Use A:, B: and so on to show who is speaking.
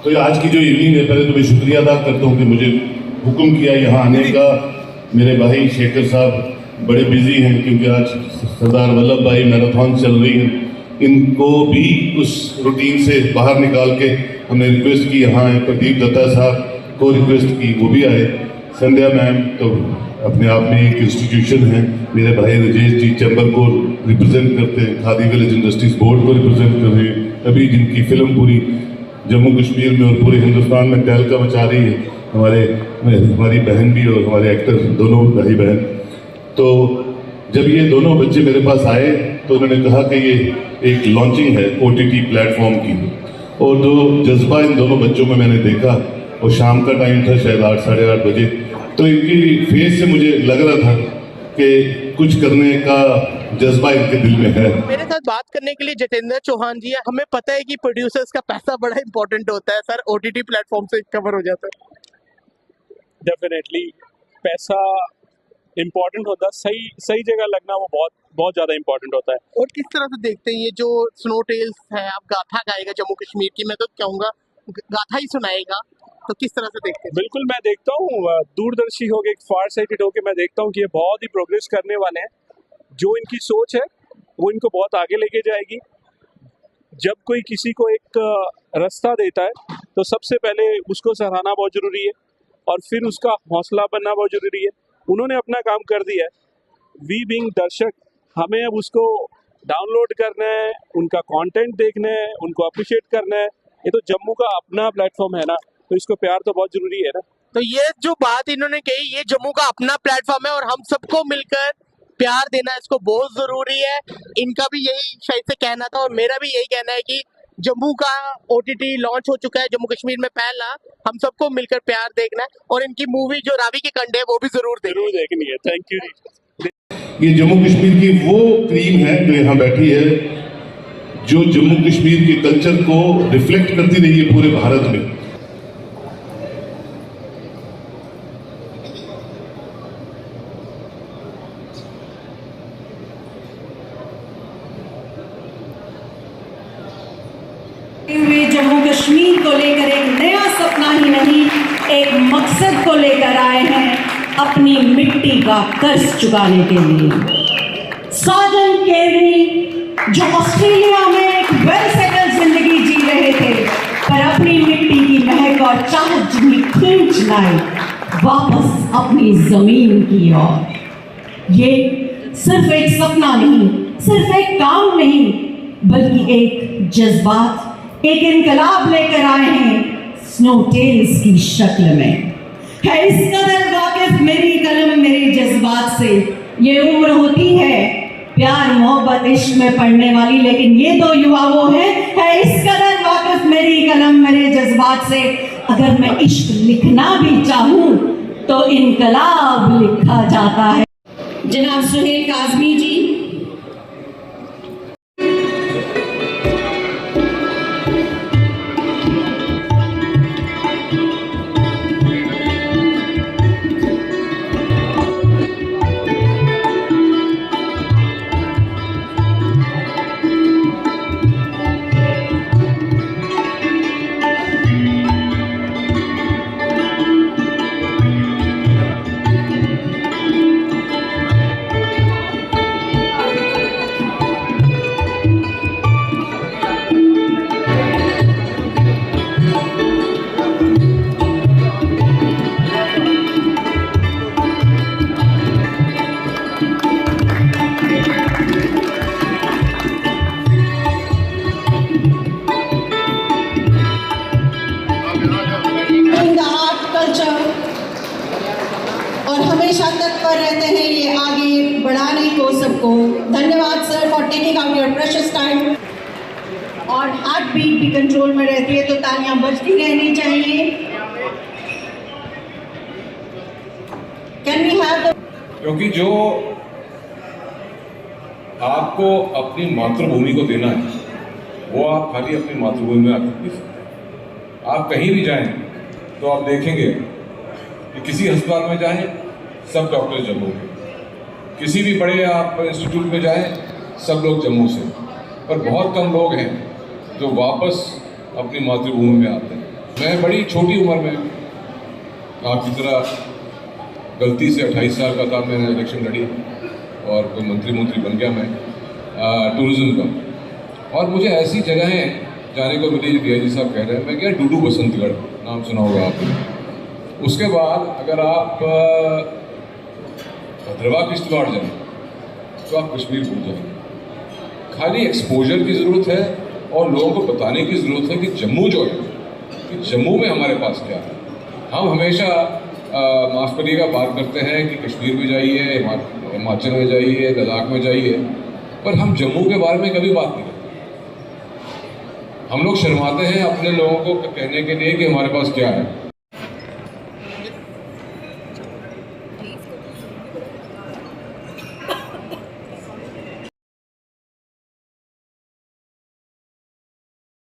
A: तो आज की जो इवनिंग है, पहले तो मैं शुक्रिया अदा करता हूँ कि मुझे हुक्म किया यहाँ आने का। मेरे भाई शेखर साहब बड़े बिजी हैं क्योंकि आज सरदार वल्लभ भाई मैराथन चल रही है, इनको भी उस रूटीन से बाहर निकाल के हमने रिक्वेस्ट की यहाँ आए। प्रदीप दत्ता साहब को रिक्वेस्ट की, वो भी आए। संध्या मैम तो अपने आप में एक इंस्टीट्यूशन है। मेरे भाई राजेश जी चैम्बर को रिप्रेजेंट करते हैं, खादी विलेज इंडस्ट्रीज बोर्ड को रिप्रेजेंट कर रहे हैं। अभी जिनकी फिल्म पूरी जम्मू कश्मीर में और पूरे हिंदुस्तान में तहलका मचा रही है, हमारी बहन भी और हमारे एक्टर दोनों भाई बहन। तो जब ये दोनों बच्चे मेरे पास आए तो उन्होंने कहा कि ये एक लॉन्चिंग है OTT प्लेटफॉर्म की, और जो जज्बा इन दोनों बच्चों में मैंने देखा, और शाम का टाइम था शायद 8 साढ़े 8 बजे, तो इनकी फेस से मुझे लग रहा था कि कुछ करने का जज्बा इनके दिल में है।
B: मेरे साथ बात करने के लिए जितेंद्र चौहान जी है। हमें पता है कि प्रोड्यूसर्स का पैसा बड़ा इंपॉर्टेंट होता है सर, OTT प्लेटफॉर्म से कवर हो जाता है।
C: डेफिनेटली पैसा इम्पोर्टेंट होता है, सही जगह लगना वो बहुत ज़्यादा इम्पोर्टेंट होता है।
B: और किस तरह से देखते हैं ये जो स्नो टेल्स है, आप गाथा गाएगा जम्मू कश्मीर की, मैं तो कहूँगा गाथा ही सुनाएगा, तो किस तरह से देखते हैं?
C: बिल्कुल, मैं देखता हूँ दूरदर्शी हो गए, फार साइटेड हो के, मैं देखता हूँ कि ये बहुत ही प्रोग्रेस करने वाले हैं। जो इनकी सोच है वो इनको बहुत आगे लेके जाएगी। जब कोई किसी को एक रास्ता देता है तो सबसे पहले उसको सराहना बहुत ज़रूरी है, और फिर उसका हौसला बनना बहुत ज़रूरी है। उन्होंने अपना काम कर दिया है। वी बीइंग दर्शक, हमें अब उसको डाउनलोड करना है, उनका कंटेंट देखना है, उनको अप्रिशिएट करना है। ये तो जम्मू का अपना प्लेटफॉर्म है ना, तो इसको प्यार तो बहुत ज़रूरी है ना।
B: तो ये जो बात इन्होंने कही, ये जम्मू का अपना प्लेटफॉर्म है और हम सबको मिलकर प्यार देना इसको बहुत जरूरी है। इनका भी यही शायद से कहना था, और मेरा भी यही कहना है कि जम्मू का OTT लॉन्च हो चुका है जम्मू कश्मीर में पहला, हम सबको मिलकर प्यार देखना है, और इनकी मूवी जो रावी के कंडे है वो भी जरूर
C: देखनी है। थैंक यू जी।
A: ये जम्मू कश्मीर की वो क्रीम है जो यहाँ बैठी है, जो जम्मू कश्मीर के कल्चर को रिफ्लेक्ट करती रही है पूरे भारत में।
D: जम्मू कश्मीर को लेकर एक नया सपना ही नहीं, एक मकसद को लेकर आए हैं अपनी मिट्टी का कर्ज चुकाने के लिए। साजन केरी जो ऑस्ट्रेलिया में एक वेल सेटल जिंदगी जी रहे थे, पर अपनी मिट्टी की महक और चाहत जिन्हें खींच लाए वापस अपनी जमीन की ओर। ये सिर्फ एक सपना नहीं, सिर्फ एक काम नहीं, बल्कि एक जज्बात, एक इनकलाब लेकर आए हैं स्नो टेल्स की शक्ल में। है इस कदर वाकिफ मेरी कलम मेरे जज्बात से, ये उम्र होती है प्यार मोहब्बत इश्क में पढ़ने वाली, लेकिन ये तो युवा वो है इस कदर वाकिफ मेरी कलम मेरे जज्बात से। अगर मैं इश्क लिखना भी चाहूं तो इनकलाब लिखा जाता है। जनाब सुहेल काज़मी जी। कल्चर और हमेशा तत्पर रहते हैं ये आगे बढ़ाने को सबको। धन्यवाद sir for taking out your precious time. और हार्ट बीट भी कंट्रोल में रहती है तो तालियां बजती रहनी चाहिए। कैन वी हैव द
E: क्योंकि जो आपको अपनी मातृभूमि को देना है वो आप खाली अपनी मातृभूमि में आकर दे सकते। आप कहीं भी जाएं तो आप देखेंगे कि किसी अस्पताल में जाएं सब डॉक्टर जम्मू के, किसी भी बड़े आप इंस्टीट्यूट में जाएं सब लोग जम्मू से, पर बहुत कम लोग हैं जो वापस अपनी मातृभूमि में आते हैं। मैं बड़ी छोटी उम्र में आपकी तरह गलती से 28 साल का था, मैंने इलेक्शन लड़ी और कोई मंत्री बन गया मैं टूरिज़्म का। और मुझे ऐसी जगहें जाने को मिली जो डीआईजी साहब कह रहे हैं। मैं गया डूडू बसंतगढ़, नाम सुना होगा आपने। उसके बाद अगर आप भद्रवाह किश्तवाड़ जाएं तो आप कश्मीर भूल जाएंगे। खाली एक्सपोजर की ज़रूरत है और लोगों को बताने की ज़रूरत है कि जम्मू जो है, कि जम्मू में हमारे पास क्या है। हम हमेशा माफ़ करिएगा बात करते हैं कि कश्मीर में जाइए, हिमाचल में जाइए, लद्दाख में जाइए, पर हम जम्मू के बारे में कभी बात नहीं करते। हम लोग शर्माते हैं अपने लोगों को कहने के लिए कि हमारे पास क्या है।